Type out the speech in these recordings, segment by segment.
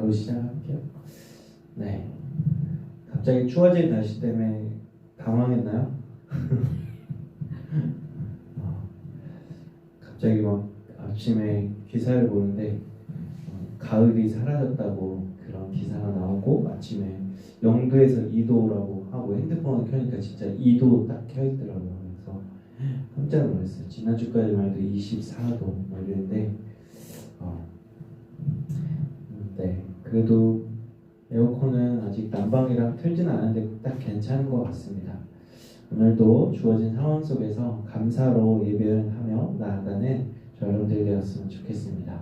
바로 시작할게요. 네. 갑자기 추워진 날씨 때문에 당황했나요? 갑자기 막 아침에 기사를 보는데 가을이 사라졌다고 그런 기사가 나오고 아침에 영도에서 2도라고 하고 핸드폰을 켜니까 진짜 2도 딱 켜있더라고요. 그래서 깜짝 놀랐어요. 지난주까지만 해도 24도 뭐 이랬는데 네, 그래도 에어컨은 아직 난방이랑 틀진 않은데 딱 괜찮은 것 같습니다. 오늘도 주어진 상황 속에서 감사로 예배하며 나아가는 여러분들 되었으면 좋겠습니다.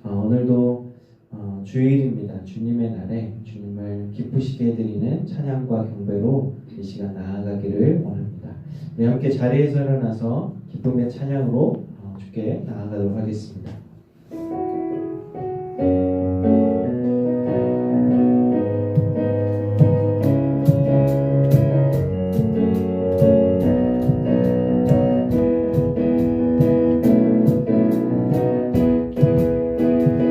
오늘도 주일입니다. 주님의 날에 주님을 기쁘시게 해드리는 찬양과 경배로 이 시간 나아가기를 원합니다. 우리 함께 자리에서 일어나서 기쁨의 찬양으로 주께 나아가도록 하겠습니다.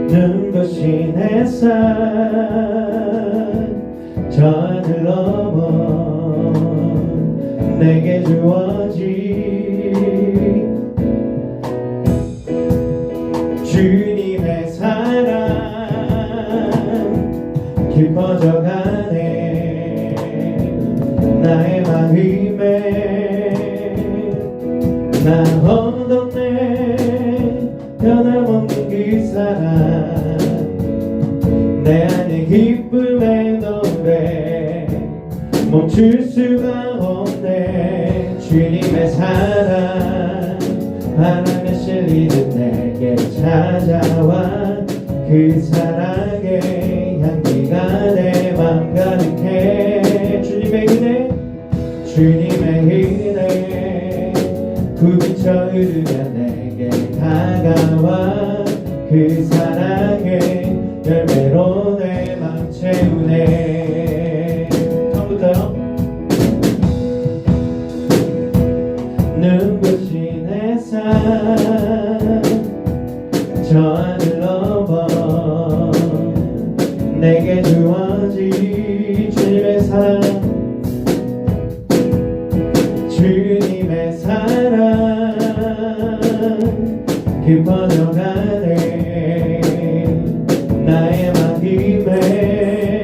눈부신 햇살 저 하늘 넘어 내게 주어진 주님의 사랑 깊어져가네 나의 마음에 나 얻었네 변함없는 그 사랑 내 안에 기쁨의 노래 멈출 수가 없네 주님의 사랑 바람에 실리는 내게 찾아와 그 사랑의 향기가 내 맘 가득해 주님의 은혜 부비쳐 흐르며 내게 다가와 그 사랑의 열매로 내 맘 채우네 처음부터요 눈부신 햇살 저 하늘 넘어 내게 주어진 주님의 사랑 주님의 사랑 깊어져가네 나의 마음에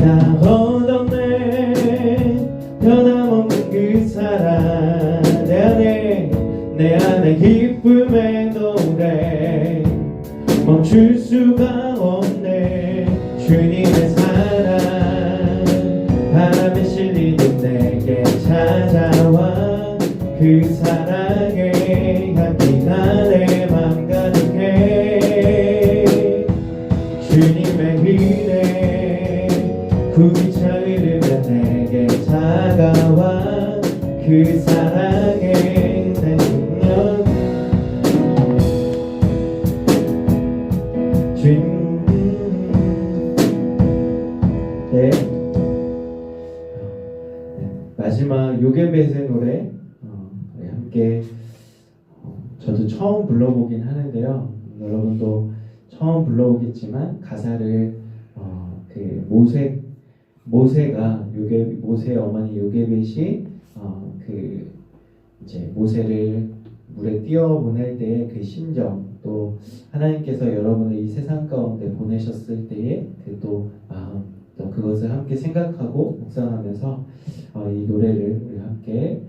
나 얻었네 변함없는 그 사랑 내 안에 기쁨의 노래 멈출 수가 없네 주님의 사랑 바람에 실리는 내게 찾아와 그 사랑의 향기가 내 맘 가득해 주님의 은혜 부비쳐 흐르며 내게 다가와 그 사랑의 능력 네. 마지막 요게벳의 노래 우리 함께 저도 처음 불러보긴 하는데요. 여러분도 처음 불러보겠지만 가사를 그 모세가 모세의 어머니 요게벳이 그 이제 모세를 물에 띄어 보낼 때의 그 심정 또 하나님께서 여러분을 이 세상 가운데 보내셨을 때의 그 또 마음 또 그것을 함께 생각하고 묵상하면서 이 노래를 우리 함께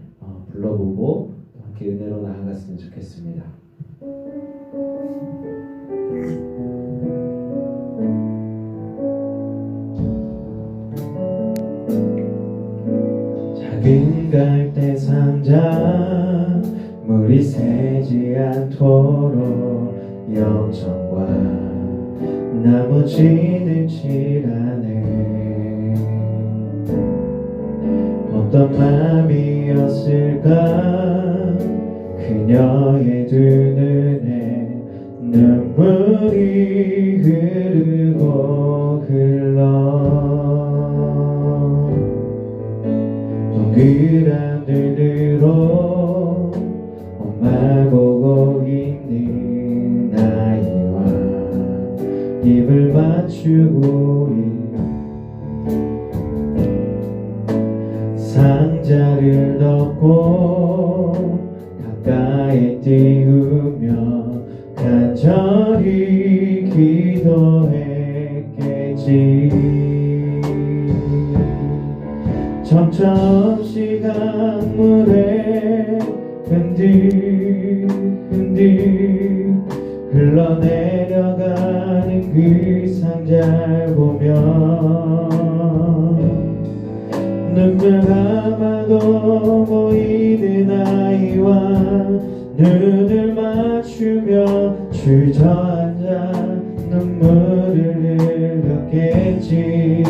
불러보고 함께 은혜로 나아갔으면 좋겠습니다. 작은 갈대 상자 물이 새지 않도록 염청과 나머지는 칠하네 어떤 마음이었을까 그녀의 두 눈에 눈물이 흐르고 흘러 동그란 눈으로 엄마 보고 있는 아이와 입을 맞추고 상자를 덮고 가까이 띄우며 간절히 기도했겠지. 점점씩 강물에 흔들흔들 흘러내려가는 그 상자를 보며 눈물 감아도 보이는 아이와 눈을 맞추며 주저앉아 눈물을 흘렸겠지.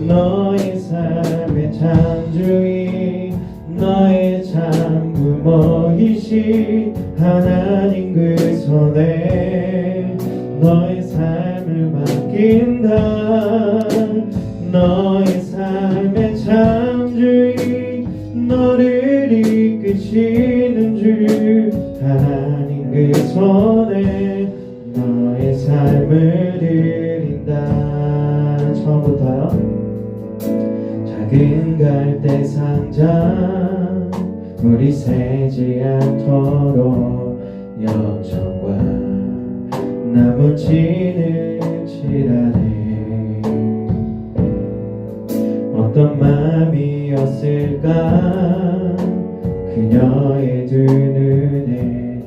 너의 삶의 창조인 너의 참 부모이신 하나님 그 손에 너의 삶을 맡긴다. 너의 삶의 창조인 너를 이끄시는 주 하나님 그 손에 너의 삶을 드린다. 처음부터요. 작은 갈대 상자 물이 새지 않도록 염청과 나무진을 칠하네. 어떤 마음이었을까 그녀의 두 눈에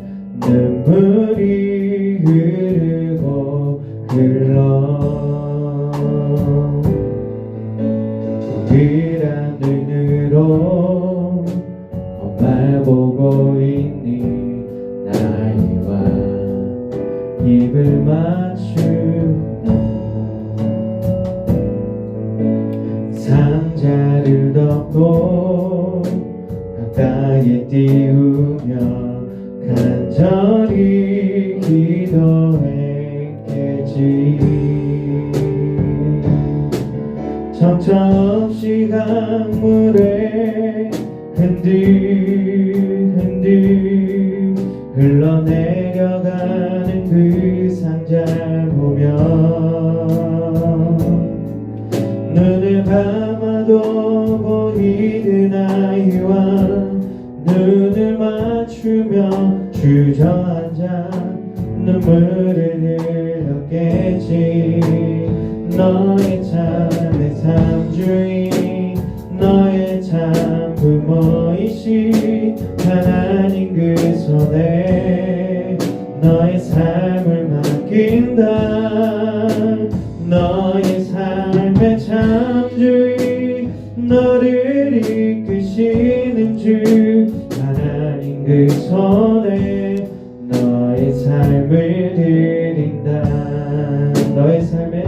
눈물이 흐르고 흘러 동그란 눈으로 엄마를 보고 있니 나이와 입을 맞춘다. 상자를 덮고 가까이 띄우며 간절히 기도했겠지. 점점씩 강물에 흔들흔들 흘러내려가는 그 상자를 보며 눈을 감아도 보이는 아이와 눈을 맞추며 주저앉아 눈물을 흘렸겠지. 너의 참의 참주인 너의 참 부모이신 하나님 그 손에 너의 삶을 맡긴다. 너의 삶의 참주인 너를 이끄시는 주 하나님 그 손에 너의 삶을 드린다. 너의 삶의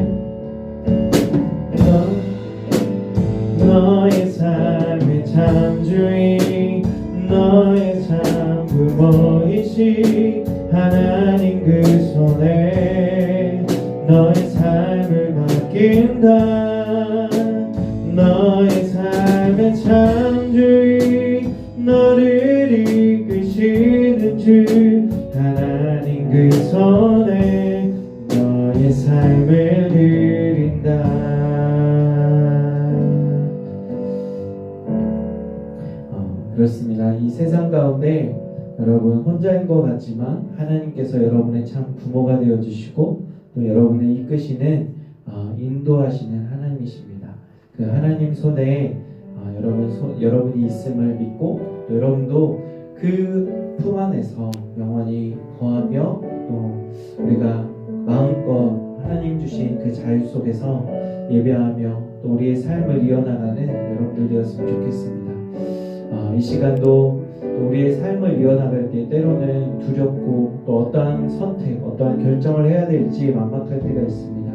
너의 삶의 참주인 너의 참 부모이신 하나님 그 손에 너의 삶을 맡긴다. 너의 삶의 참주인 너를 이끄시는 주 하나님 그 손에 너의 삶을 드린다. 그렇습니다. 이 세상 가운데 여러분 혼자인 것 같지만 하나님께서 여러분의 참 부모가 되어주시고 또 여러분을 이끄시는 인도하시는 하나님이십니다. 그 하나님 손에 여러분이 있음을 믿고 또 여러분도 그 품 안에서 영원히 거하며 또 우리가 마음껏 하나님 주신 그 자유 속에서 예배하며 또 우리의 삶을 이어나가는 여러분들 되었으면 좋겠습니다. 이 시간도 또 우리의 삶을 이어나갈 때 때로는 두렵고 또 어떠한 선택, 어떠한 결정을 해야 될지 막막할 때가 있습니다.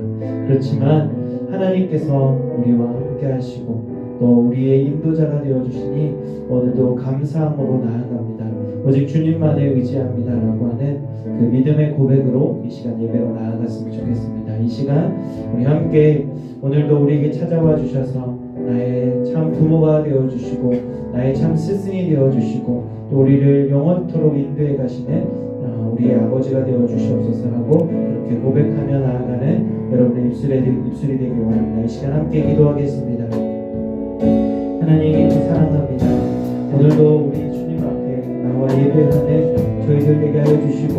그렇지만 하나님께서 우리와 함께 하시고 또 우리의 인도자가 되어주시니 오늘도 감사함으로 나아갑니다. 오직 주님만을 의지합니다 라고 하는 그 믿음의 고백으로 이 시간 예배로 나아갔으면 좋겠습니다. 이 시간 우리 함께 오늘도 우리에게 찾아와 주셔서 나의 참 부모가 되어주시고 나의 참 스승이 되어주시고 또 우리를 영원토록 인도해 가시는 우리의 아버지가 되어주시옵소서라고 그렇게 고백하며 나아가는 여러분의 입술이 되길 원합니다. 이 시간 함께 기도하겠습니다. 하나님 사랑합니다. 오늘도 우리 주님 앞에 나와 예배하는 저희들 되게 하여 주시고,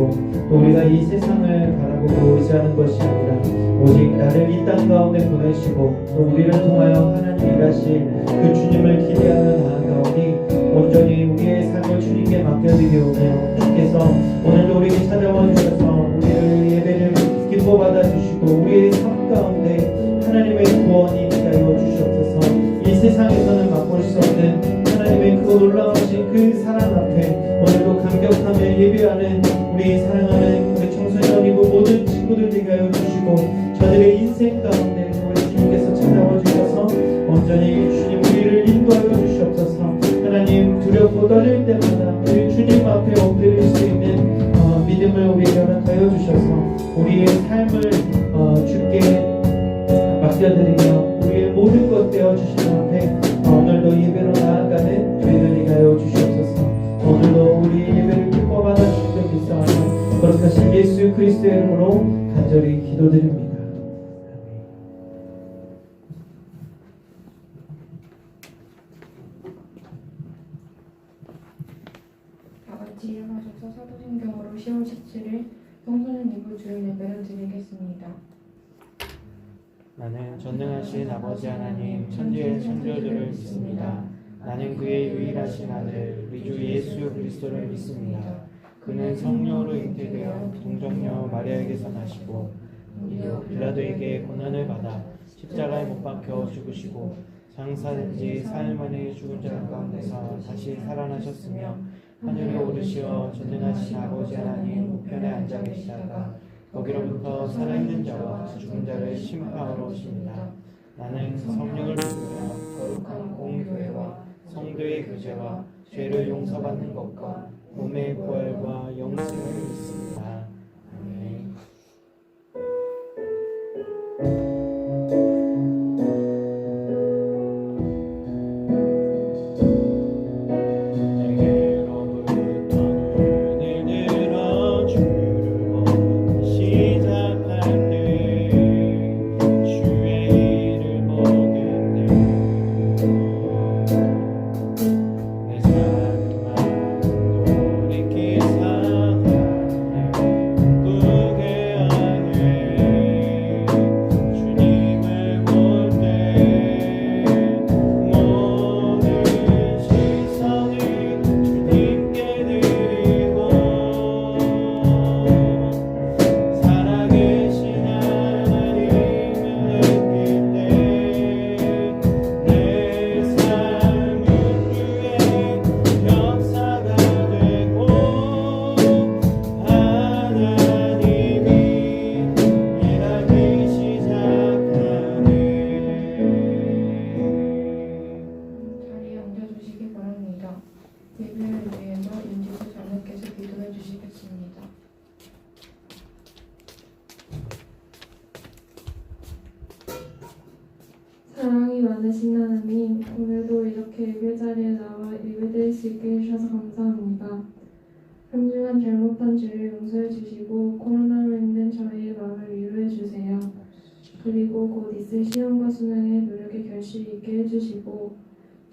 또 우리가 이 세상을 바라보고 의지하는 것이 아니라 오직 나를 이 땅 가운데 보내시고 또 우리를 통하여 하나님 일하실 그 주님을 기대하며 나아가오니 온전히 우리의 삶을 주님께 맡겨드리오며, 주께서 오늘도 우리에게 찾아와 주셔서 우리를 예배를 기뻐 받아주시고 우리의 삶 가운데 하나님의 구원이 있게 하여 주시옵소서. 이 세상에서는 맛볼 수 없는 하나님의 그 놀라우신 그 사랑 앞에 오늘도 감격하며 예배하는 우리 사랑하는 우리 청소년이고 모든 친구들 되게 하여 주시고, 저들의 인생 가운데 우리 주님께서 찾아와 주셔서 온전히 주님 우리를 인도하여 주시옵소서. 하나님 두렵고 떨릴 때마다 우리 주님 앞에 엎드릴 수 있는 믿음을 우리에게 허락하여 주셔서 우리의 삶을 주께 맡겨드리며 우리의 모든 것 되어주시는 앞에 오늘도 예배로 나아가는 저희들이 하여 주시옵소서. 오늘도 우리의 예배를 기뻐 받아주시길 믿사오며 거룩하신 예수 그리스도의 이름으로 간절히 기도드립니다. 다같이 일어나셔서 사도신경으로 10월 17일 성소년 이브 주일 예배를 드리겠습니다. 나는 전능하신 아버지 하나님 천지의 창조주를 믿습니다. 나는 그의 유일하신 아들 우리 주 예수 그리스도를 믿습니다. 그는 성령으로 잉태되어 동정녀 마리아에게서 나시고 빌라도에게 고난을 받아 십자가에 못 박혀 죽으시고 장사된 지 사흘 만에 죽은 자 가운데서 다시 살아나셨으며 하늘에 오르시어 전능하신 아버지 하나님 우편에 앉아 계시다가 거기로부터 살아있는 자와 죽은 자를 심판하러 오십니다. 나는 성령을 믿으며 거룩한 공교회와 성도의 교제와 죄를 용서받는 것과 몸의 부활과 영생을 믿습니다. 아멘. 예배를 위해서 윤지수 장로께서 기도해 주시겠습니다. 사랑이 많으신 하나님, 오늘도 이렇게 예배 자리에 나와 예배드릴 수 있게 해주셔서 감사합니다. 한 주간 잘못한 죄를 용서해 주시고 코로나로 힘든 저희의 마음을 위로해 주세요. 그리고 곧 있을 시험과 수능에 노력의 결실이 있게 해주시고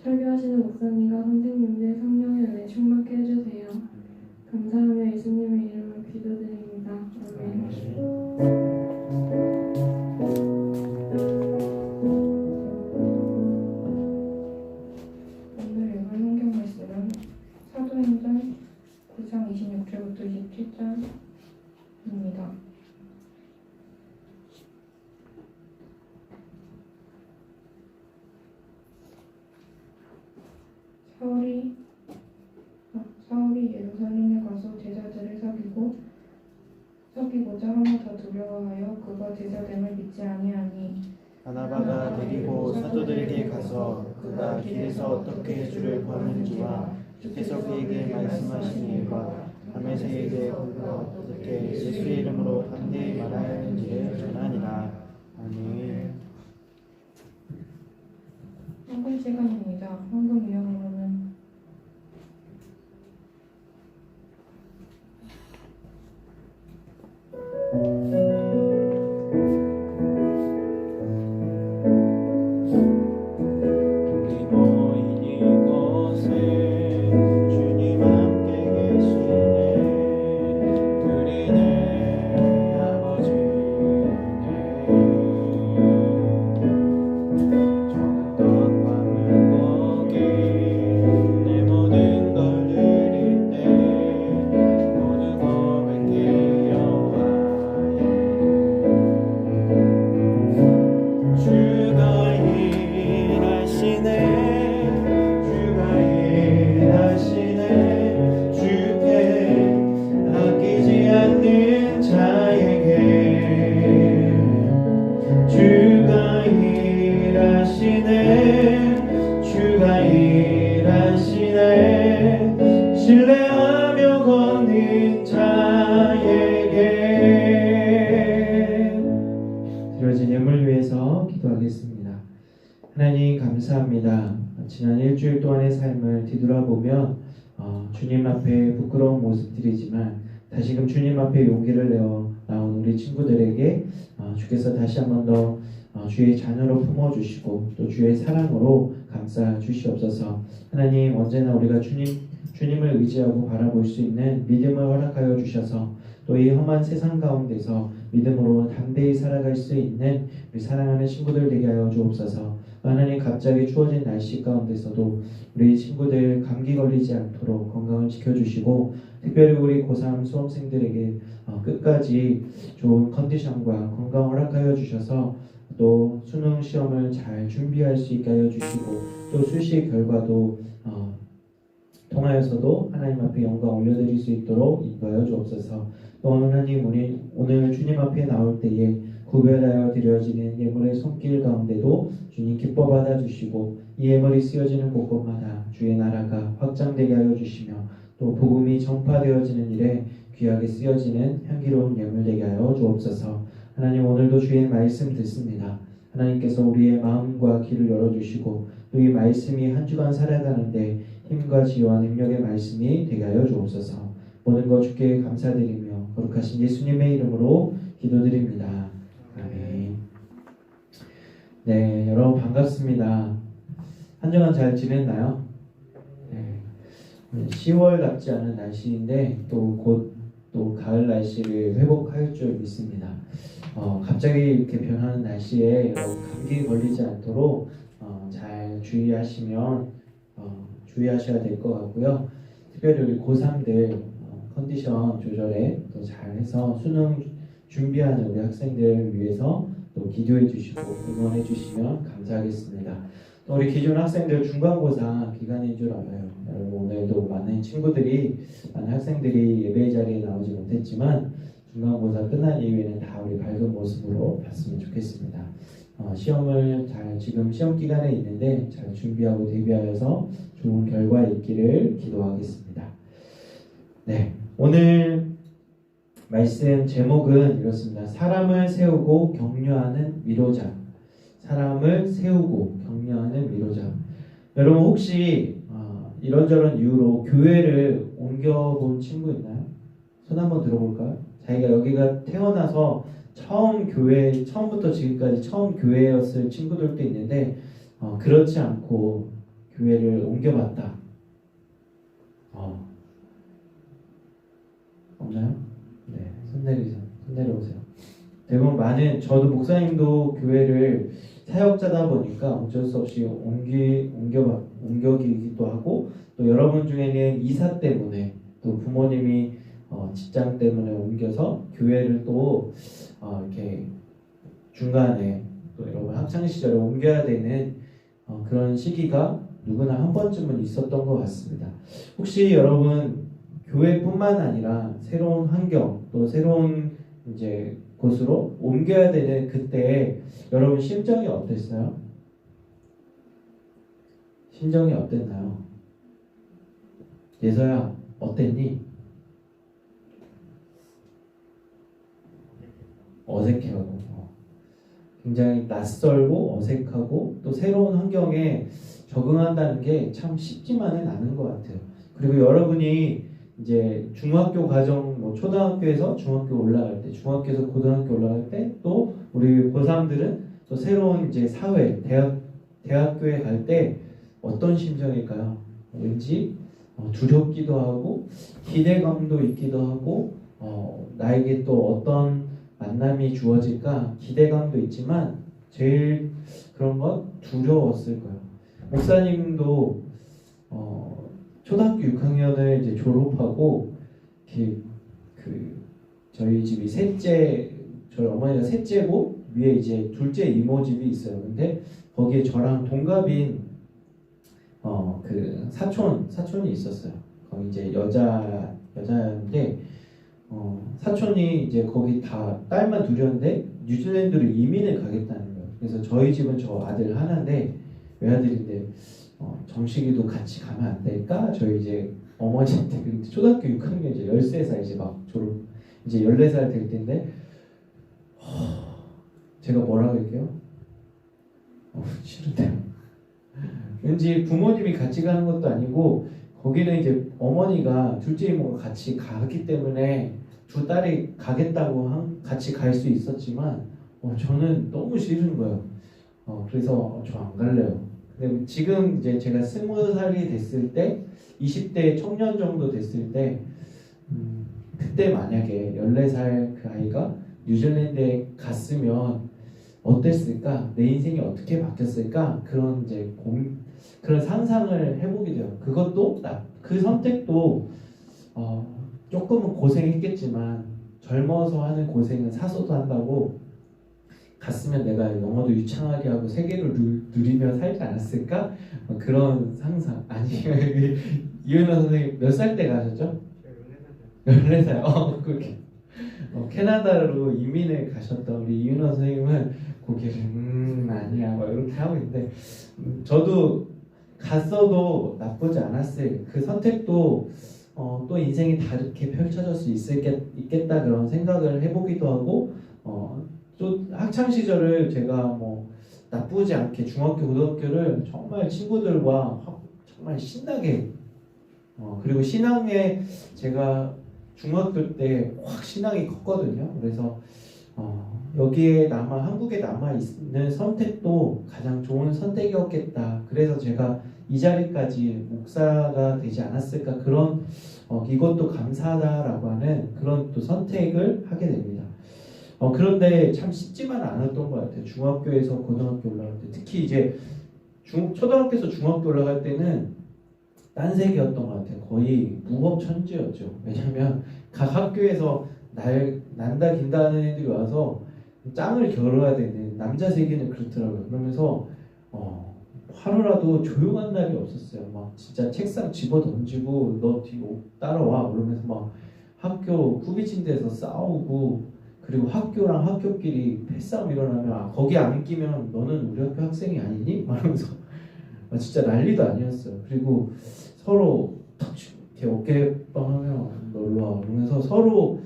설교하시는 목사님과 선생님들 성령의 은혜 충만케 해주세요. 감사하며 예수님의 이름으로 기도드립니다. 아멘. 오늘 읽을 성경 말씀은 사도행전 9장 26절부터 27절입니다. 사울이 예루살렘에 가서 제자들을 사귀고자 하나 더 두려워하여 그가 제자됨을 믿지 아니하니 바나바가 데리고 사도들에게 가서 그가 길에서 어떻게 주를 구하는지와 주께서 그에게 말씀하신 일과 밤에 새에게 어떻게 예수의 이름으로 담대히 말하야 하는지를 전하니라. 아멘. 헌금 시간입니다. 헌금 위원으로는 하나님 감사합니다. 지난 일주일 동안의 삶을 뒤돌아보면 주님 앞에 부끄러운 모습들이지만 다시금 주님 앞에 용기를 내어 나온 우리 친구들에게 주께서 다시 한 번 더 주의 자녀로 품어주시고 또 주의 사랑으로 감싸 주시옵소서. 하나님 언제나 우리가 주님을 의지하고 바라볼 수 있는 믿음을 허락하여 주셔서 또 이 험한 세상 가운데서 믿음으로 담대히 살아갈 수 있는 우리 사랑하는 친구들 되게 하여 주옵소서. 하나님 갑자기 추워진 날씨 가운데서도 우리 친구들 감기 걸리지 않도록 건강을 지켜주시고 특별히 우리 고3 수험생들에게 끝까지 좋은 컨디션과 건강 허락하여 주셔서 또 수능 시험을 잘 준비할 수 있게 하여 주시고 또 수시 결과도 통하여서도 하나님 앞에 영광 올려드릴 수 있도록 인도하여 주옵소서. 또 하나님 우리 오늘 주님 앞에 나올 때에 구별하여 드려지는 예물의 손길 가운데도 주님 기뻐 받아주시고 이 예물이 쓰여지는 곳곳마다 주의 나라가 확장되게 하여 주시며 또 복음이 전파되어지는 일에 귀하게 쓰여지는 향기로운 예물 되게 하여 주옵소서. 하나님 오늘도 주의 말씀 듣습니다. 하나님께서 우리의 마음과 귀를 열어주시고 또 이 말씀이 한 주간 살아가는데 힘과 지혜와 능력의 말씀이 되게 하여 주옵소서. 모든 것 주께 감사드리며 거룩하신 예수님의 이름으로 기도드립니다. 아멘. 네, 여러분 반갑습니다. 한 주간 잘 지냈나요? 네. 10월 같지 않은 날씨인데 또 곧 또 가을 날씨를 회복할 줄 믿습니다. 갑자기 이렇게 변하는 날씨에 여러분 감기 걸리지 않도록 잘 주의하시면 주의하셔야 될 것 같고요. 특별히 우리 고3들 컨디션 조절에 또 잘해서 수능 준비하는 우리 학생들 위해서 또 기도해 주시고 응원해 주시면 감사하겠습니다. 또 우리 기존 학생들 중간고사 기간인 줄 알아요. 여러분 오늘도 많은 학생들이 예배 자리에 나오지 못했지만 중간고사 끝난 이후에는 다 우리 밝은 모습으로 봤으면 좋겠습니다. 시험을 지금 시험 기간에 있는데 잘 준비하고 대비하여서 좋은 결과 있기를 기도하겠습니다. 네, 오늘 말씀 제목은 이렇습니다. 사람을 세우고 격려하는 위로자. 사람을 세우고 격려하는 위로자. 여러분 혹시 이런저런 이유로 교회를 옮겨본 친구 있나요? 손 한번 들어볼까요? 자기가 여기가 태어나서 처음부터 지금까지 처음 교회였을 친구들도 있는데 그렇지 않고 교회를 옮겨봤다. 없나요? 네, 손 내려오세요. 대부분 저도 목사님도 교회를 사역자다 보니까 어쩔 수 없이 옮겨기도 하고 또 여러분 중에는 이사 때문에 또 부모님이 직장 때문에 옮겨서 교회를 또 이렇게 중간에 또 여러분 학창 시절에 옮겨야 되는 그런 시기가 누구나 한 번쯤은 있었던 것 같습니다. 혹시 여러분 교회뿐만 아니라 새로운 환경 또 새로운 이제 곳으로 옮겨야 되는 그때 여러분 심정이 어땠어요? 심정이 어땠나요? 예서야 어땠니? 어색해하고 굉장히 낯설고 어색하고 또 새로운 환경에 적응한다는 게 참 쉽지만은 않은 것 같아요. 그리고 여러분이 이제 중학교 과정, 초등학교에서 중학교 올라갈 때, 중학교에서 고등학교 올라갈 때, 또 우리 고3들은 또 새로운 이제 사회, 대학교에 갈 때 어떤 심정일까요? 왠지 두렵기도 하고 기대감도 있기도 하고 나에게 또 어떤 만남이 주어질까 기대감도 있지만 제일 그런 건 두려웠을 거예요. 목사님도 초등학교 6학년을 이제 졸업하고 저희 집이 저희 어머니가 셋째고 위에 이제 둘째 이모 집이 있어요. 근데 거기에 저랑 동갑인 그 사촌이 있었어요. 거기 이제 여자였는데 사촌이 이제 거기 다 딸만 둘이었는데 뉴질랜드로 이민을 가겠다는 거예요. 그래서 저희 집은 저 아들 하나인데 외아들인데 정식이도 같이 가면 안 될까? 저희 이제 어머니한테 초등학교 6학년 이제 13살 이제 막 졸업 이제 14살 될 때인데 제가 뭐라고 할게요? 싫은데요. 단지 부모님이 같이 가는 것도 아니고 거기는 이제 어머니가 둘째 이모가 같이 가기 때문에 두 딸이 가겠다고 같이 갈 수 있었지만 저는 너무 싫은 거예요. 그래서 저 안 갈래요. 근데 지금 이제 제가 20살이 됐을 때 20대 청년 정도 됐을 때 그때 만약에 14살 그 아이가 뉴질랜드에 갔으면 어땠을까? 내 인생이 어떻게 바뀌었을까? 그런 이제 그런 상상을 해보게 돼요. 그것도 그 선택도 조금은 고생했겠지만 젊어서 하는 고생은 사서도 한다고 갔으면 내가 영어도 유창하게 하고 세계를 누리며 살지 않았을까? 그런 상상. 아니 이은호 선생님 몇 살 때 가셨죠? 14살. 그렇게 캐나다로 이민을 가셨던 우리 이은호 선생님은 고개를 아니야 막 이렇게 하고 있는데 저도 갔어도 나쁘지 않았을 그 선택도 또 인생이 다르게 펼쳐질 수 있겠다 그런 생각을 해보기도 하고 또 학창 시절을 제가 뭐 나쁘지 않게 중학교 고등학교를 정말 친구들과 정말 신나게 그리고 신앙에 제가 중학교 때 확 신앙이 컸거든요. 그래서 여기에 한국에 남아 있는 선택도 가장 좋은 선택이었겠다. 그래서 제가 이 자리까지 목사가 되지 않았을까 그런 이것도 감사하다라고 하는 그런 또 선택을 하게 됩니다. 그런데 참 쉽지만 않았던 것 같아요. 중학교에서 고등학교 올라갈 때 특히 이제 초등학교에서 중학교 올라갈 때는 딴색이었던 것 같아요. 거의 무법천지였죠. 왜냐하면 각 학교에서 난다 긴다 하는 애들이 와서 짱을 겨뤄야 되는 남자 세계는 그렇더라고요. 그러면서 하루라도 조용한 날이 없었어요. 막 진짜 책상 집어 던지고 너 뒤로 따라와 그러면서 막 학교 후비진 데서 싸우고 그리고 학교랑 학교끼리 패싸움 일어나면 거기 안 끼면 너는 우리 학교 학생이 아니니? 말하면서 진짜 난리도 아니었어요. 그리고 서로 탁 이렇게 어깨빵하면 놀러 와 그러면서 서로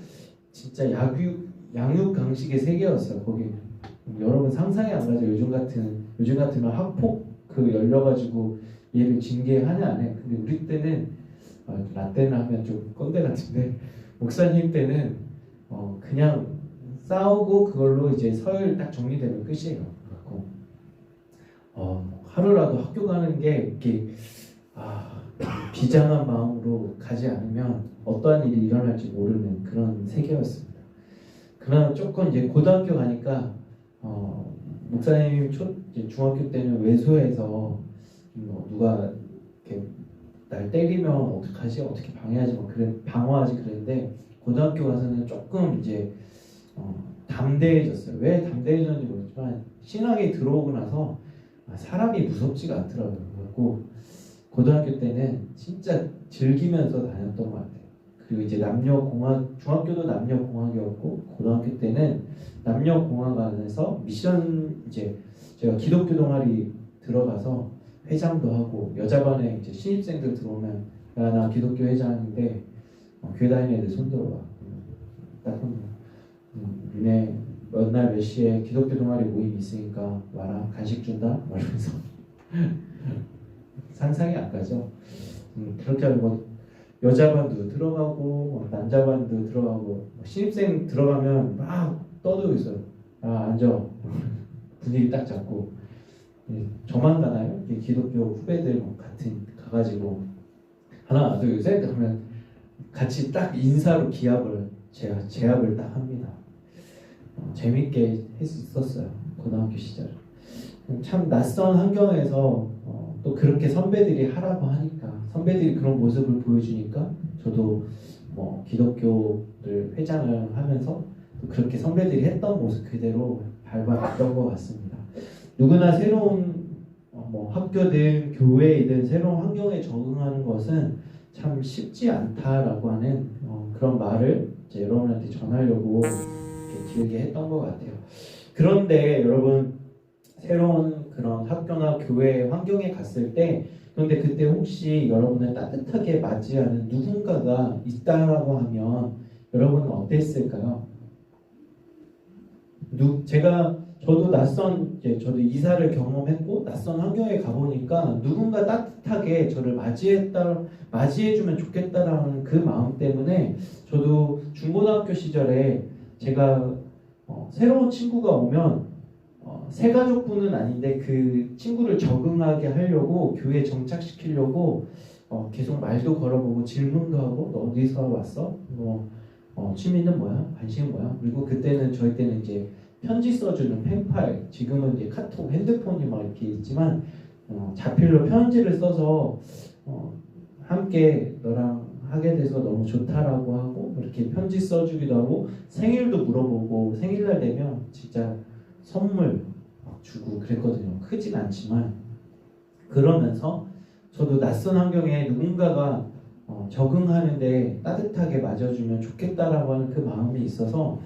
진짜 양육 강식의 세계였어요. 거기 여러분 상상이 안 가죠. 요즘 같으면 학폭 열려가지고 얘를 징계하냐 안 해. 근데 우리 때는 라떼는 하면 좀 꼰대 같은데 목사님 때는 그냥 싸우고 그걸로 이제 서열 딱 정리되면 끝이에요. 그래갖고 하루라도 학교 가는 게 이렇게 비장한 마음으로 가지 않으면 어떠한 일이 일어날지 모르는 그런 세계였습니다. 그러나 조금 이제 고등학교 가니까 목사님 이제 중학교 때는 외소해서 누가 이렇게 날 때리면 어떡하지 어떻게 방해하지 방어하지 그랬는데 고등학교 가서는 조금 이제 담대해졌어요. 왜 담대해졌는지 모르지만 신학이 들어오고 나서 사람이 무섭지가 않더라고요. 그래갖고 고등학교 때는 진짜 즐기면서 다녔던 것 같아요. 그리고 이제 중학교도 남녀공학이었고 고등학교 때는 남녀공학 안에서 미션 이제 제가 기독교 동아리 들어가서 회장도 하고 여자반에 이제 신입생들 들어오면 야 나 기독교 회장인데 교회 다니는 애들 손 들어봐. 딱 니네 몇 날 몇 시에 기독교 동아리 모임 있으니까 와라 간식 준다 말하면서 상상이 안 가죠. 그렇게 하고 여자반도 들어가고 남자반도 들어가고 신입생 들어가면 막 떠들고 있어요. 앉아 분위기 딱 잡고 저만 가나요? 기독교 후배들 같은 가가지고 하나 둘 셋 하면 같이 딱 인사로 제압을 딱 합니다. 재밌게 했었어요. 고등학교 시절. 참 낯선 환경에서 또 그렇게 선배들이 하라고 하니까 선배들이 그런 모습을 보여주니까 저도 기독교를 회장을 하면서 또 그렇게 선배들이 했던 모습 그대로 밟았던 것 같습니다. 누구나 새로운 학교든 교회이든 새로운 환경에 적응하는 것은 참 쉽지 않다라고 하는 그런 말을 이제 여러분한테 전하려고 이렇게 길게 했던 것 같아요. 그런데 여러분 새로운 그런 학교나 교회 환경에 갔을 때 그런데 그때 혹시 여러분을 따뜻하게 맞이하는 누군가가 있다라고 하면 여러분은 어땠을까요? 저도 저도 이사를 경험했고 낯선 환경에 가보니까 누군가 따뜻하게 저를 맞이해주면 좋겠다라는 그 마음 때문에 저도 중고등학교 시절에 제가 새로운 친구가 오면 새 가족분은 아닌데 그 친구를 적응하게 하려고 교회에 정착시키려고 계속 말도 걸어보고 질문도 하고 너 어디서 왔어? 취미는 뭐야? 관심은 뭐야? 그리고 그때는 저희 때는 이제 편지 써주는 펜팔, 지금은 이제 카톡, 핸드폰이 막 이렇게 있지만 자필로 편지를 써서 함께 너랑 하게 돼서 너무 좋다라고 하고 이렇게 편지 써주기도 하고 생일도 물어보고 생일날 되면 진짜 선물 막 주고 그랬거든요. 크진 않지만 그러면서 저도 낯선 환경에 누군가가 적응하는데 따뜻하게 맞아주면 좋겠다라고 하는 그 마음이 있어서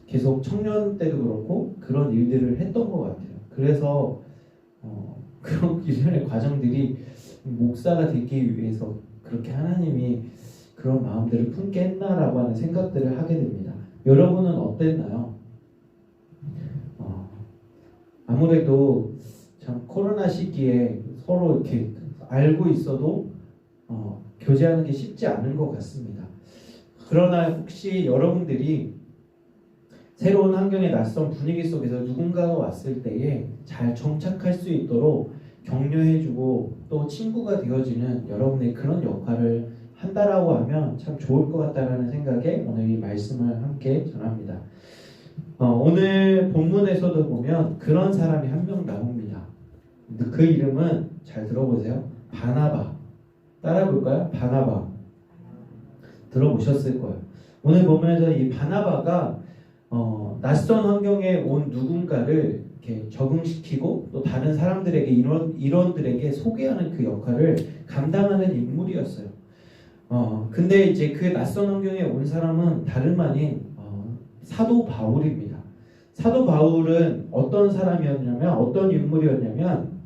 계속 청년 때도 그렇고 그런 일들을 했던 것 같아요. 그래서 그런 일련의 과정들이 목사가 되기 위해서 그렇게 하나님이 그런 마음들을 품게 했나라고 하는 생각들을 하게 됩니다. 여러분은 어땠나요? 아무래도 참 코로나 시기에 서로 이렇게 알고 있어도 교제하는 게 쉽지 않은 것 같습니다. 그러나 혹시 여러분들이 새로운 환경의 낯선 분위기 속에서 누군가가 왔을 때에 잘 정착할 수 있도록 격려해주고 또 친구가 되어주는 여러분의 그런 역할을 한다라고 하면 참 좋을 것 같다라는 생각에 오늘 이 말씀을 함께 전합니다. 오늘 본문에서도 보면 그런 사람이 한 명 나옵니다. 그 이름은 잘 들어보세요. 바나바. 따라 볼까요? 바나바. 들어보셨을 거예요. 오늘 본문에서 이 바나바가 낯선 환경에 온 누군가를 이렇게 적응시키고 또 다른 사람들에게 인원들에게 소개하는 그 역할을 감당하는 인물이었어요. 근데 이제 그 낯선 환경에 온 사람은 다름 아닌 사도 바울입니다. 사도 바울은 어떤 사람이었냐면 어떤 인물이었냐면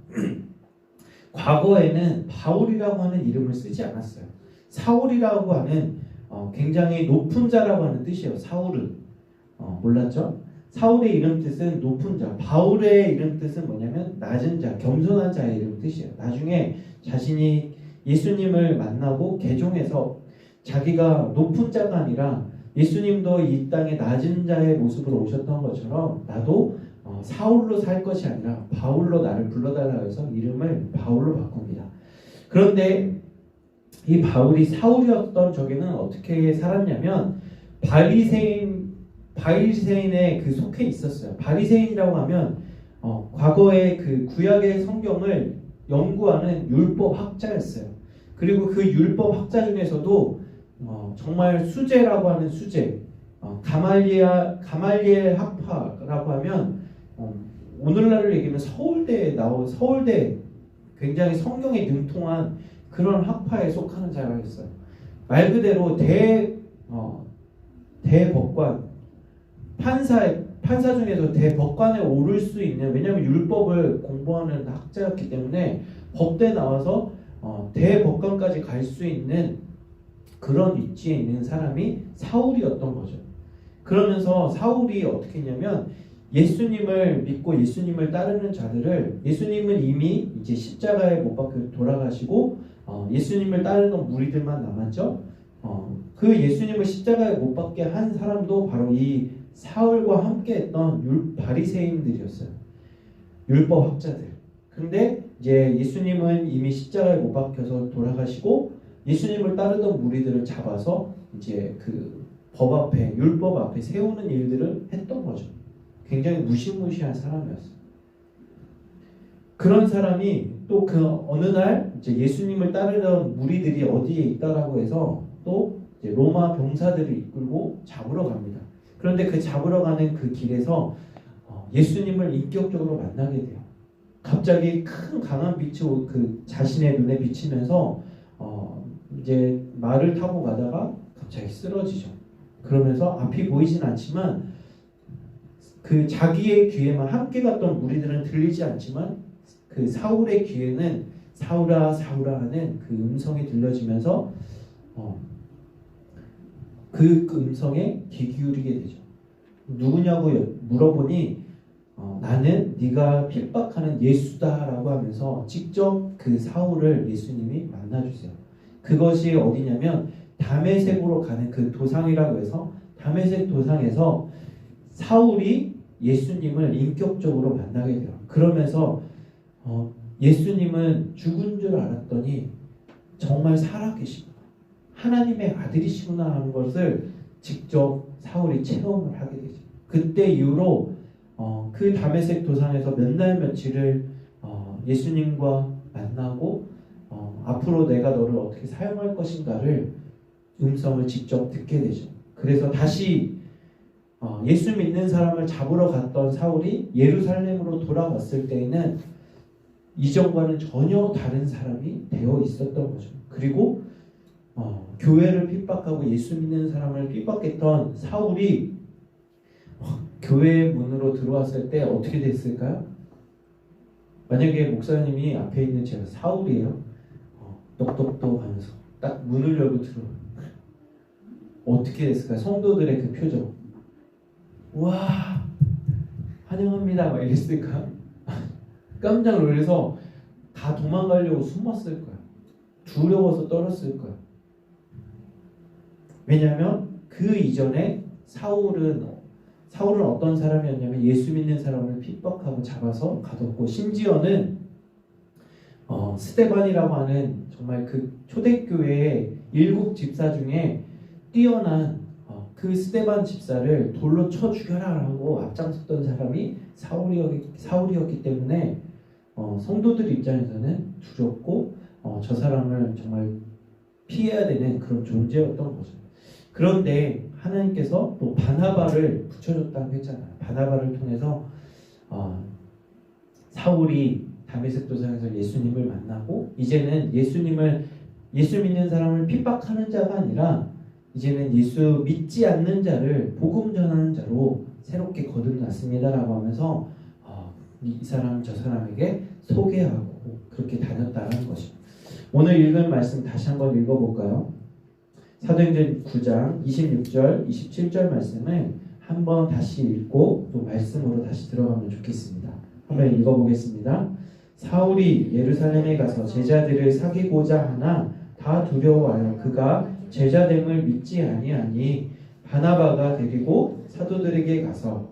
과거에는 바울이라고 하는 이름을 쓰지 않았어요. 사울이라고 하는 굉장히 높은 자라고 하는 뜻이에요. 사울은 몰랐죠? 사울의 이름 뜻은 높은 자, 바울의 이름 뜻은 뭐냐면 낮은 자, 겸손한 자의 이름 뜻이에요. 나중에 자신이 예수님을 만나고 개종해서 자기가 높은 자가 아니라 예수님도 이 땅에 낮은 자의 모습으로 오셨던 것처럼 나도 사울로 살 것이 아니라 바울로 나를 불러달라고 해서 이름을 바울로 바꿉니다. 그런데 이 바울이 사울이었던 적에는 어떻게 살았냐면 바리새인에 그 속해 있었어요. 바리새인이라고 하면 과거의 그 구약의 성경을 연구하는 율법 학자였어요. 그리고 그 율법 학자 중에서도 정말 수제라고 하는 수제, 가말리엘 학파라고 하면 오늘날로 얘기하면 서울대 굉장히 성경에 능통한 그런 학파에 속하는 자라였어요. 말 그대로 대법관, 판사 중에서 대법관에 오를 수 있는, 왜냐하면 율법을 공부하는 학자였기 때문에 법대에 나와서 대법관까지 갈 수 있는 그런 위치에 있는 사람이 사울이었던 거죠. 그러면서 사울이 어떻게 했냐면 예수님을 믿고 예수님을 따르는 자들을, 예수님은 이미 이제 십자가에 못 박혀 돌아가시고 예수님을 따르는 무리들만 남았죠. 그 예수님을 십자가에 못 박게 한 사람도 바로 이 사울과 함께했던 바리새인들이었어요. 율법 학자들. 근데 이제 예수님은 이미 십자가에 못 박혀서 돌아가시고 예수님을 따르던 무리들을 잡아서 이제 그 법 앞에, 율법 앞에 세우는 일들을 했던 거죠. 굉장히 무시무시한 사람이었어요. 그런 사람이 또 그 어느 날 이제 예수님을 따르던 무리들이 어디에 있다라고 해서 또 이제 로마 병사들을 이끌고 잡으러 갑니다. 그런데 그 잡으러 가는 그 길에서 예수님을 인격적으로 만나게 돼요. 갑자기 큰 강한 빛이 그 자신의 눈에 비치면서 이제 말을 타고 가다가 갑자기 쓰러지죠. 그러면서 앞이 보이진 않지만 그 자기의 귀에만 함께 갔던 무리들은 들리지 않지만 그 사울의 귀에는 사울아 사울아 하는 그 음성이 들려지면서 그 음성에 귀 기울이게 되죠. 누구냐고 물어보니 나는 네가 핍박하는 예수다라고 하면서 직접 그 사울을 예수님이 만나주세요. 그것이 어디냐면 다메섹으로 가는 그 도상이라고 해서 다메섹 도상에서 사울이 예수님을 인격적으로 만나게 돼요. 그러면서 예수님은 죽은 줄 알았더니 정말 살아계시구나, 하나님의 아들이시구나 하는 것을 직접 사울이 체험을 하게 되죠. 그때 이후로 그 다메섹 도상에서 몇 날 며칠을 예수님과 만나고 앞으로 내가 너를 어떻게 사용할 것인가를 음성을 직접 듣게 되죠. 그래서 다시 예수 믿는 사람을 잡으러 갔던 사울이 예루살렘으로 돌아왔을 때에는 이전과는 전혀 다른 사람이 되어 있었던 거죠. 그리고 교회를 핍박하고 예수 믿는 사람을 핍박했던 사울이 교회 문으로 들어왔을 때 어떻게 됐을까요? 만약에 목사님이 앞에 있는 제가 사울이에요. 똑똑똑 하면서 딱 문을 열고 들어와요. 어떻게 됐을까요? 성도들의 그 표정. 와, 환영합니다 막 이랬을까? 깜짝 놀라서 다 도망가려고 숨었을 거야. 두려워서 떨었을 거야. 왜냐하면 그 이전에 사울은 어떤 사람이었냐면 예수 믿는 사람을 핍박하고 잡아서 가뒀고, 심지어는 스데반이라고 하는 정말 그 초대교회의 7 집사 중에 뛰어난 그 스데반 집사를 돌로 쳐 죽여라 하고 앞장섰던 사람이 사울이었기 때문에 성도들 입장에서는 두렵고 저 사람을 정말 피해야 되는 그런 존재였던 거죠. 그런데 하나님께서 또 바나바를 붙여줬다고 했잖아요. 바나바를 통해서 사울이 다메섹 도상에서 예수님을 만나고, 이제는 예수 믿는 사람을 핍박하는 자가 아니라 이제는 예수 믿지 않는 자를 복음 전하는 자로 새롭게 거듭났습니다라고 하면서 이 사람 저 사람에게 소개하고 그렇게 다녔다는 것입니다. 오늘 읽은 말씀 다시 한번 읽어볼까요? 사도행전 9장 26절 27절 말씀을 한번 다시 읽고 또 말씀으로 다시 들어가면 좋겠습니다. 한번 읽어보겠습니다. 사울이 예루살렘에 가서 제자들을 사귀고자 하나 다 두려워하여 그가 제자됨을 믿지 아니하니 바나바가 데리고 사도들에게 가서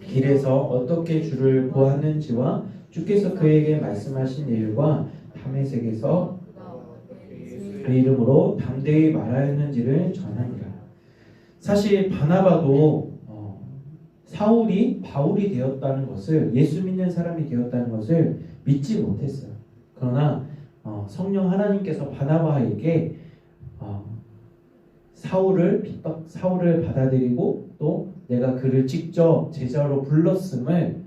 길에서 어떻게 주를 보았는지와 주께서 그에게 말씀하신 일과 다메섹에서 그 이름으로 담대히 말하였는지를 전하니라. 사실 바나바도 사울이 바울이 되었다는 것을, 예수 믿는 사람이 되었다는 것을 믿지 못했어요. 그러나 성령 하나님께서 바나바에게 사울을 받아들이고 또 내가 그를 직접 제자로 불렀음을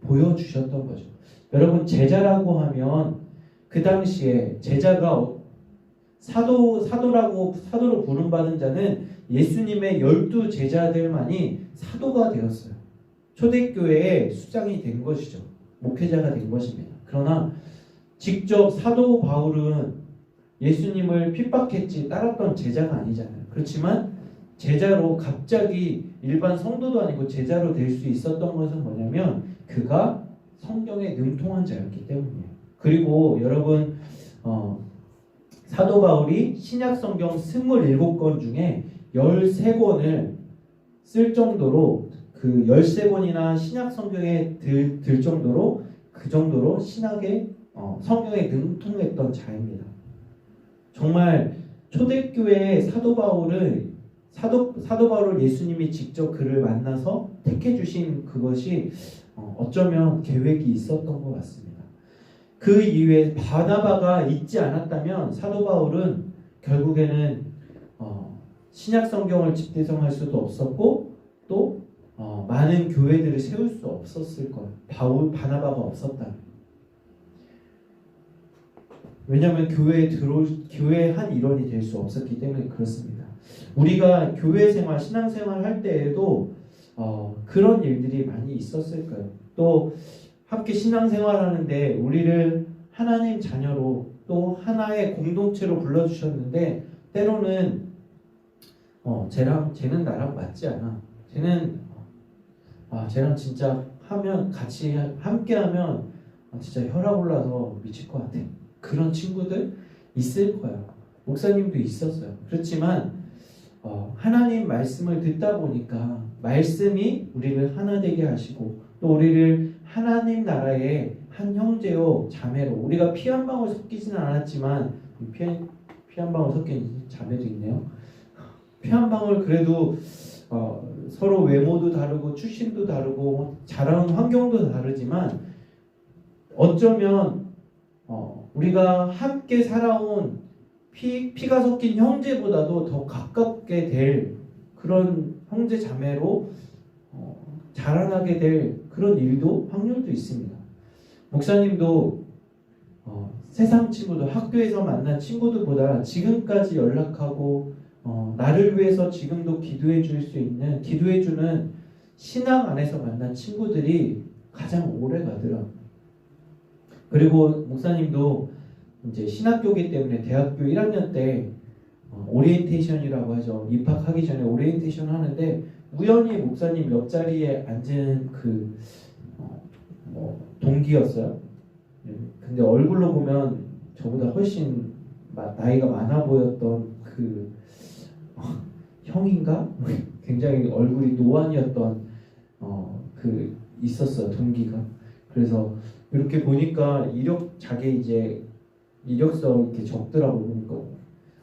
보여주셨던 거죠. 여러분, 제자라고 하면 그 당시에 제자가 사도로 부름받은 자는 예수님의 12 제자들만이 사도가 되었어요. 초대교회의 수장이 된 것이죠. 목회자가 된 것입니다. 그러나 직접 사도 바울은 예수님을 핍박했지 따랐던 제자가 아니잖아요. 그렇지만 제자로 갑자기 일반 성도도 아니고 제자로 될 수 있었던 것은 뭐냐면 그가 성경에 능통한 자였기 때문이에요. 그리고 여러분, 사도 바울이 신약 성경 27권 중에 13권을 쓸 정도로, 그 13권이나 신약 성경에 들 정도로, 그 정도로 성경에 능통했던 자입니다. 정말 초대교회의 사도 바울을 예수님이 직접 그를 만나서 택해 주신 그것이 어쩌면 계획이 있었던 것 같습니다. 그 이후에 바나바가 있지 않았다면 사도 바울은 결국에는 신약 성경을 집대성할 수도 없었고 또 많은 교회들을 세울 수 없었을 거예요. 바나바가 없었다면. 왜냐하면 교회의 한 일원이 될 수 없었기 때문에 그렇습니다. 우리가 교회 생활, 신앙 생활 할 때에도 그런 일들이 많이 있었을 거예요. 또 함께 신앙 생활하는데 우리를 하나님 자녀로 또 하나의 공동체로 불러주셨는데 때로는 쟤는 나랑 맞지 않아. 쟤는 쟤랑 진짜 하면 같이 함께하면 진짜 혈압 올라서 미칠 것 같아. 그런 친구들 있을 거야. 목사님도 있었어요. 그렇지만 하나님 말씀을 듣다 보니까 말씀이 우리를 하나 되게 하시고 또 우리를 하나님 나라의 한 형제요 자매로 우리가 피 한 방울 섞이지는 않았지만 피 한 방울 섞인 자매도 있네요. 피 한 방울 그래도 서로 외모도 다르고 출신도 다르고 자라는 환경도 다르지만 어쩌면 우리가 함께 살아온 피가 섞인 형제보다도 더 가깝게 될 그런 형제 자매로 자라나게 될 그런 일도 확률도 있습니다. 목사님도 세상 친구들 학교에서 만난 친구들보다 지금까지 연락하고 나를 위해서 지금도 기도해 줄 수 있는 기도해 주는 신앙 안에서 만난 친구들이 가장 오래 가더라고요. 그리고 목사님도 이제 신학교기 때문에 대학교 1학년 때 오리엔테이션이라고 하죠. 입학하기 전에 오리엔테이션 하는데 우연히 목사님 옆자리에 앉은 그 동기였어요. 근데 얼굴로 보면 저보다 훨씬 나이가 많아 보였던 그 형인가? 굉장히 얼굴이 노안이었던 그 있었어요. 동기가. 그래서 이렇게 보니까 자기 이제 이력서 이렇게 적더라고. 보니까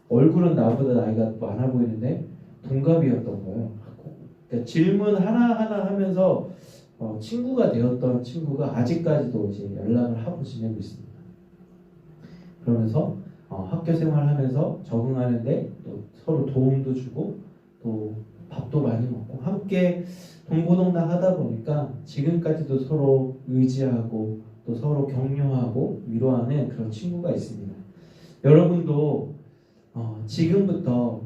얼굴은 나보다 나이가 많아 보이는데 동갑이었던 거예요. 그러니까 질문 하나하나 하면서 친구가 되었던 친구가 아직까지도 이제 연락을 하고 지내고 있습니다. 그러면서 학교 생활하면서 적응하는데 또 서로 도움도 주고 또 밥도 많이 먹고 함께 동고동락 하다 보니까 지금까지도 서로 의지하고 또 서로 격려하고 위로하는 그런 친구가 있습니다. 여러분도 지금부터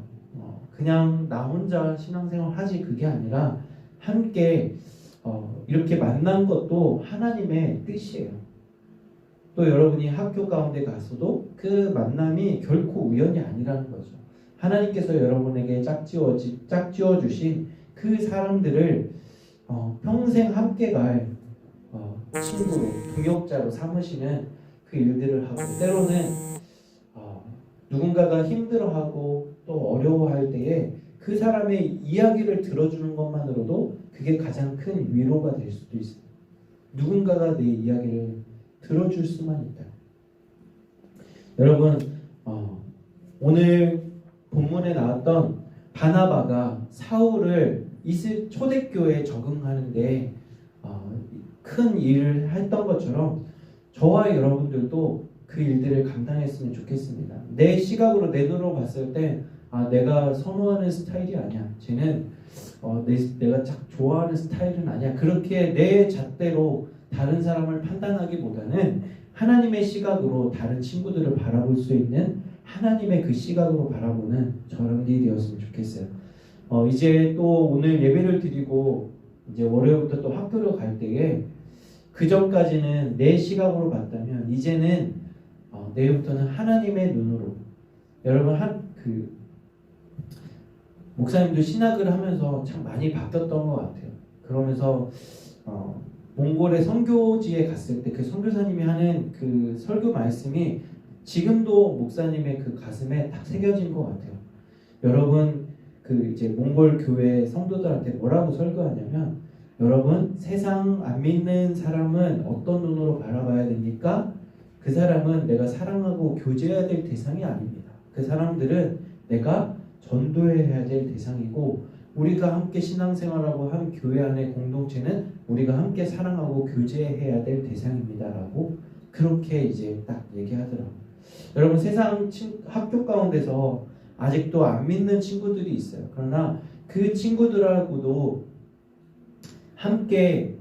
그냥 나 혼자 신앙생활 하지 그게 아니라 함께 이렇게 만난 것도 하나님의 뜻이에요. 또 여러분이 학교 가운데 가서도 그 만남이 결코 우연이 아니라는 거죠. 하나님께서 여러분에게 짝지어 주신 그 사람들을 평생 함께 갈 친구로 동역자로 삼으시는 그 일들을 하고 때로는 누군가가 힘들어하고 또 어려워할 때에 그 사람의 이야기를 들어주는 것만으로도 그게 가장 큰 위로가 될 수도 있어요. 누군가가 내 이야기를 들어줄 수만 있다. 여러분 오늘 본문에 나왔던 바나바가 사울을 이슬 초대교회에 적응하는데 큰 일을 했던 것처럼 저와 여러분들도 그 일들을 감당했으면 좋겠습니다. 내 시각으로 내 눈으로 봤을 때 내가 선호하는 스타일이 아니야. 쟤는 내가 좋아하는 스타일은 아니야. 그렇게 내 잣대로 다른 사람을 판단하기보다는 하나님의 시각으로 다른 친구들을 바라볼 수 있는 하나님의 그 시각으로 바라보는 저런들이 되었으면 좋겠어요. 이제 또 오늘 예배를 드리고 이제 월요일부터 또 학교를 갈 때에 그 전까지는 내 시각으로 봤다면 이제는 내일부터는 하나님의 눈으로 여러분 목사님도 신학을 하면서 참 많이 바뀌었던 것 같아요. 그러면서 몽골의 선교지에 갔을 때 그 선교사님이 하는 그 설교 말씀이 지금도 목사님의 그 가슴에 딱 새겨진 것 같아요. 여러분 그 이제 몽골 교회 성도들한테 뭐라고 설교하냐면 여러분 세상 안 믿는 사람은 어떤 눈으로 바라봐야 됩니까? 그 사람은 내가 사랑하고 교제해야 될 대상이 아닙니다. 그 사람들은 내가 전도해야 될 대상이고 우리가 함께 신앙생활하고 한 교회 안의 공동체는 우리가 함께 사랑하고 교제해야 될 대상입니다. 라고 그렇게 이제 딱 얘기하더라고요. 여러분 세상 학교 가운데서 아직도 안 믿는 친구들이 있어요. 그러나 그 친구들하고도 함께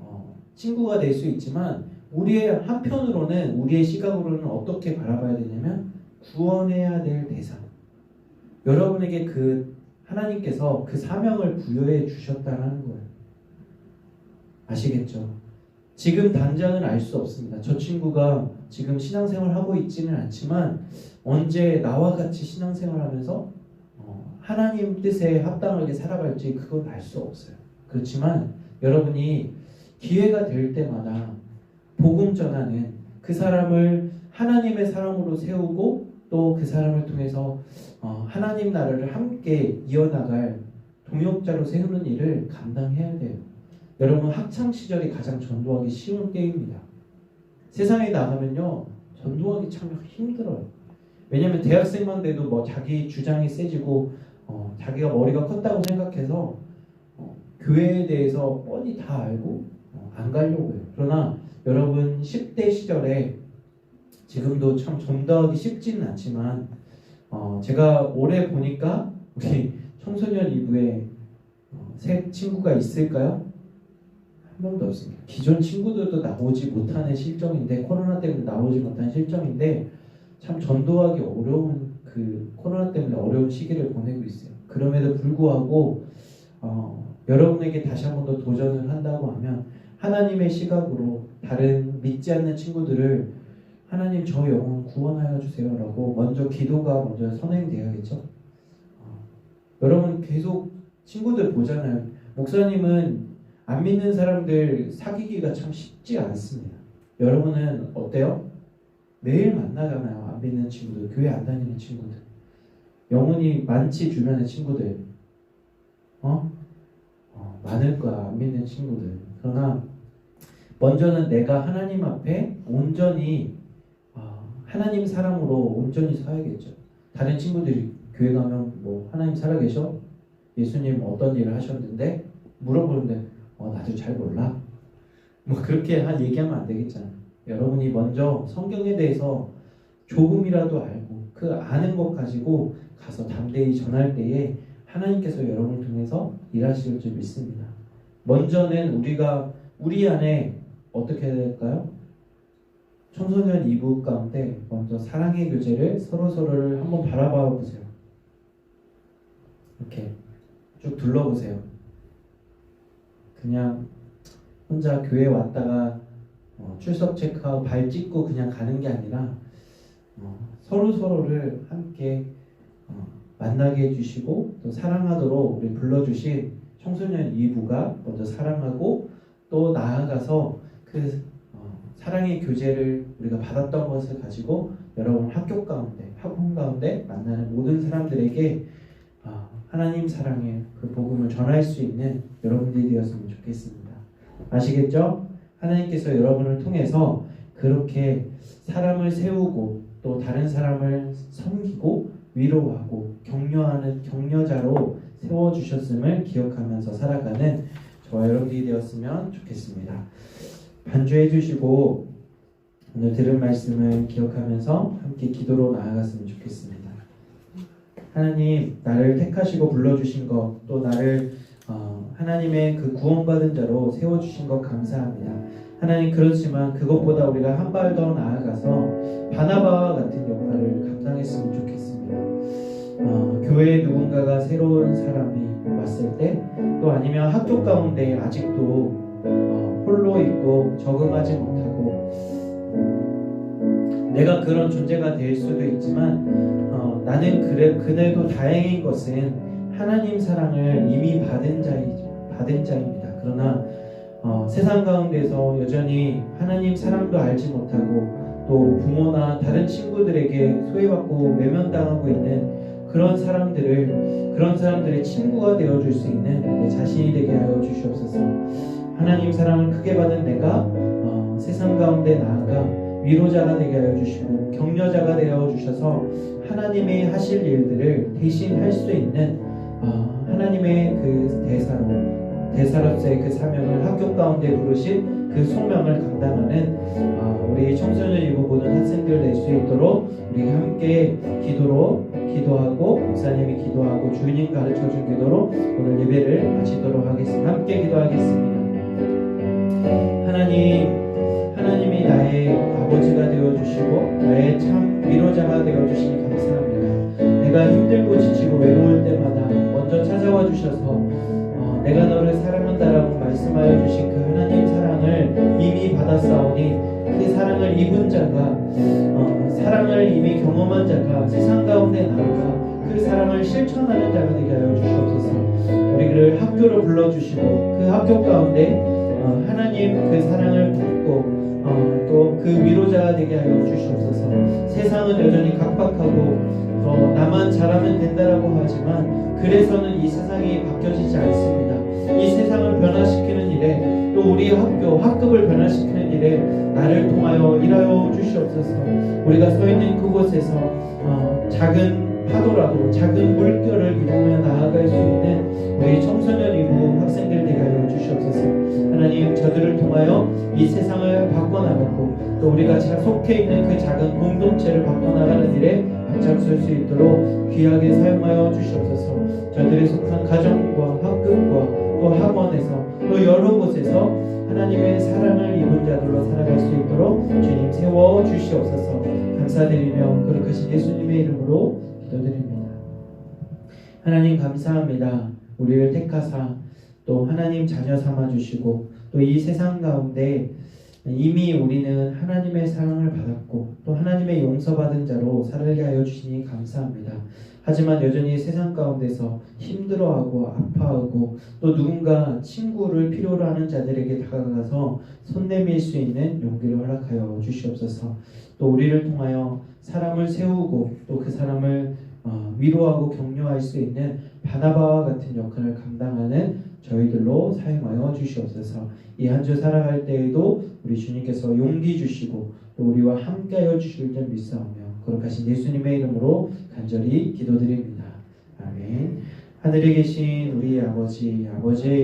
친구가 될 수 있지만 우리의 한편으로는 우리의 시각으로는 어떻게 바라봐야 되냐면 구원해야 될 대상. 여러분에게 그 하나님께서 그 사명을 부여해 주셨다는 거예요. 아시겠죠? 지금 당장은 알 수 없습니다. 저 친구가 지금 신앙생활 하고 있지는 않지만 언제 나와 같이 신앙생활하면서 하나님 뜻에 합당하게 살아갈지 그건 알 수 없어요. 그렇지만 여러분이 기회가 될 때마다 복음 전하는 그 사람을 하나님의 사람으로 세우고 또 그 사람을 통해서 하나님 나라를 함께 이어나갈 동역자로 세우는 일을 감당해야 돼요. 여러분 학창 시절이 가장 전도하기 쉬운 때입니다. 세상에 나가면요 전도하기 참 힘들어요. 왜냐하면 대학생만 돼도 뭐 자기 주장이 세지고 자기가 머리가 컸다고 생각해서 교회에 대해서 뻔히 다 알고 안 가려고 해요. 그러나 여러분 10대 시절에 지금도 참 전도하기 쉽지는 않지만 제가 올해 보니까 우리 청소년 2부에 새 친구가 있을까요? 한 명도 없습니다. 기존 친구들도 나오지 못하는 실정인데 코로나 때문에 나오지 못한 실정인데 참 전도하기 어려운 그 코로나 때문에 어려운 시기를 보내고 있어요. 그럼에도 불구하고 여러분에게 다시 한 번 더 도전을 한다고 하면 하나님의 시각으로 다른 믿지 않는 친구들을 하나님 저 영혼 구원하여 주세요라고 먼저 기도가 먼저 선행돼야겠죠. 여러분 계속 친구들 보잖아요. 목사님은 안 믿는 사람들 사귀기가 참 쉽지 않습니다. 여러분은 어때요? 매일 만나잖아요. 안 믿는 친구들, 교회 안 다니는 친구들. 영혼이 많지 주변의 친구들. 많을 거야. 안 믿는 친구들. 그러나 먼저는 내가 하나님 앞에 온전히 하나님 사랑으로 온전히 서야겠죠. 다른 친구들이 교회 가면 뭐 하나님 살아계셔? 예수님 어떤 일을 하셨는데? 물어보는데 나도 잘 몰라. 뭐 그렇게 얘기하면 안 되겠잖아요. 여러분이 먼저 성경에 대해서 조금이라도 알고 그 아는 것 가지고 가서 담대히 전할 때에 하나님께서 여러분을 통해서 일하실 줄 믿습니다. 먼저는 우리 안에 어떻게 해야 될까요? 청소년 2부 가운데 먼저 사랑의 교제를 서로서로를 한번 바라봐 보세요. 이렇게 쭉 둘러보세요. 그냥 혼자 교회 왔다가 출석 체크하고 발 찢고 그냥 가는 게 아니라 서로서로를 함께 만나게 해주시고 또 사랑하도록 우리 불러주신 청소년 2부가 먼저 사랑하고 또 나아가서 그 사랑의 교제를 우리가 받았던 것을 가지고 여러분 학교 가운데, 학원 가운데 만나는 모든 사람들에게 하나님 사랑의 그 복음을 전할 수 있는 여러분들이 되었으면 좋겠습니다. 아시겠죠? 하나님께서 여러분을 통해서 그렇게 사람을 세우고 또 다른 사람을 섬기고 위로하고 격려하는 격려자로 세워주셨음을 기억하면서 살아가는 저와 여러분들이 되었으면 좋겠습니다. 반주해 주시고 오늘 들은 말씀을 기억하면서 함께 기도로 나아갔으면 좋겠습니다. 하나님, 나를 택하시고 불러주신 것, 또 나를 하나님의 그 구원받은 자로 세워주신 것 감사합니다. 하나님, 그렇지만 그것보다 우리가 한 발 더 나아가서 바나바와 같은 역할을 감당했으면 좋겠습니다. 교회에 누군가가 새로운 사람이 왔을 때, 또 아니면 학교 가운데 아직도 홀로 있고 적응하지 못하고 내가 그런 존재가 될 수도 있지만 나는 그래도 다행인 것은 하나님 사랑을 이미 받은 자입니다. 그러나 세상 가운데서 여전히 하나님 사랑도 알지 못하고 또 부모나 다른 친구들에게 소외받고 외면당하고 있는 그런 사람들의 친구가 되어줄 수 있는 내 자신이 되게 하여 주시옵소서. 하나님 사랑을 크게 받은 내가 세상 가운데 나아가 위로자가 되게 하여 주시고 격려자가 되어 주셔서 하나님이 하실 일들을 대신 할 수 있는 하나님의 그 대사로서의 그 사명을 학교 가운데 부르신 그 소명을 감당하는 우리 청소년 일부 모든 학생들 될 수 있도록 우리 함께 기도하고 목사님이 기도하고 주님 가르쳐준 기도로 오늘 예배를 마치도록 하겠습니다. 함께 기도하겠습니다. 하나님이 나의 아버지가 되어주시고 나의 참 위로자가 되어주시니 감사합니다. 내가 힘들고 지치고 외로울 때마다 먼저 찾아와 주셔서 내가 너를 사랑한다라고 말씀하여 주신 그 하나님 사랑을 이미 받았사오니 그 사랑을 입은 자가 사랑을 이미 경험한 자가 세상 가운데 나아가 그 사랑을 실천하는 자가 되게 하여 주시옵소서. 우리를 학교로 불러주시고 그 학교 가운데 하나님 그 사랑을 품고 또 그 위로자가 되게 하여 주시옵소서. 세상은 여전히 각박하고 나만 잘하면 된다라고 하지만 그래서는 이 세상이 바뀌어지지 않습니다. 이 세상을 변화시키는 일에 또 우리 학급을 변화시키는 일에 나를 통하여 일하여 주시옵소서. 우리가 서 있는 그곳에서 작은 파도라도 작은 물결을 입으며 나아갈 수 있는 우리 청소년 이후 학생들 되게 하여 주시옵소서. 하나님 저들을 통하여 이 세상을 바꿔나가고 또 우리가 속해 있는 그 작은 공동체를 바꿔나가는 일에 앞장설 수 있도록 귀하게 사용하여 주시옵소서. 저들이 속한 가정과 학급과 또 학원에서 또 여러 곳에서 하나님의 사랑을 입은 자들로 살아갈 수 있도록 주님 세워 주시옵소서. 감사드리며 거룩하신 예수님의 이름으로 기도드립니다. 하나님 감사합니다. 우리를 택하사 또 하나님 자녀 삼아 주시고 또 이 세상 가운데 이미 우리는 하나님의 사랑을 받았고 또 하나님의 용서받은 자로 살게 하여 주시니 감사합니다. 하지만 여전히 세상 가운데서 힘들어하고 아파하고 또 누군가 친구를 필요로 하는 자들에게 다가가서 손 내밀 수 있는 용기를 허락하여 주시옵소서. 또 우리를 통하여 사람을 세우고 또 그 사람을 위로하고 격려할 수 있는 바나바와 같은 역할을 감당하는 저희들로 사용하여 주시옵소서. 이 한 주 살아갈 때에도 우리 주님께서 용기 주시고 또 우리와 함께하여 주실 줄 믿사오며 거룩하신 예수님의 이름으로 간절히 기도드립니다. 아멘. 하늘에 계신 우리 아버지의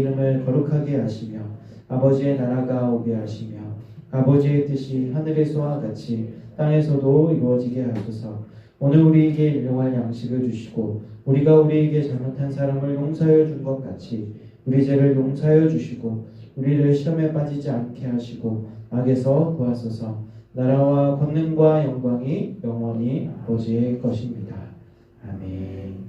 이름을 거룩하게 하시며 아버지의 나라가 오게 하시며 아버지의 뜻이 하늘에서와 같이 땅에서도 이루어지게 하소서. 오늘 우리에게 일용할 양식을 주시고 우리가 우리에게 잘못한 사람을 용서하여 준 것 같이 우리 죄를 용서하여 주시고 우리를 시험에 빠지지 않게 하시고 악에서 구하소서. 나라와 권능과 영광이 영원히 아버지의 것입니다. 아멘.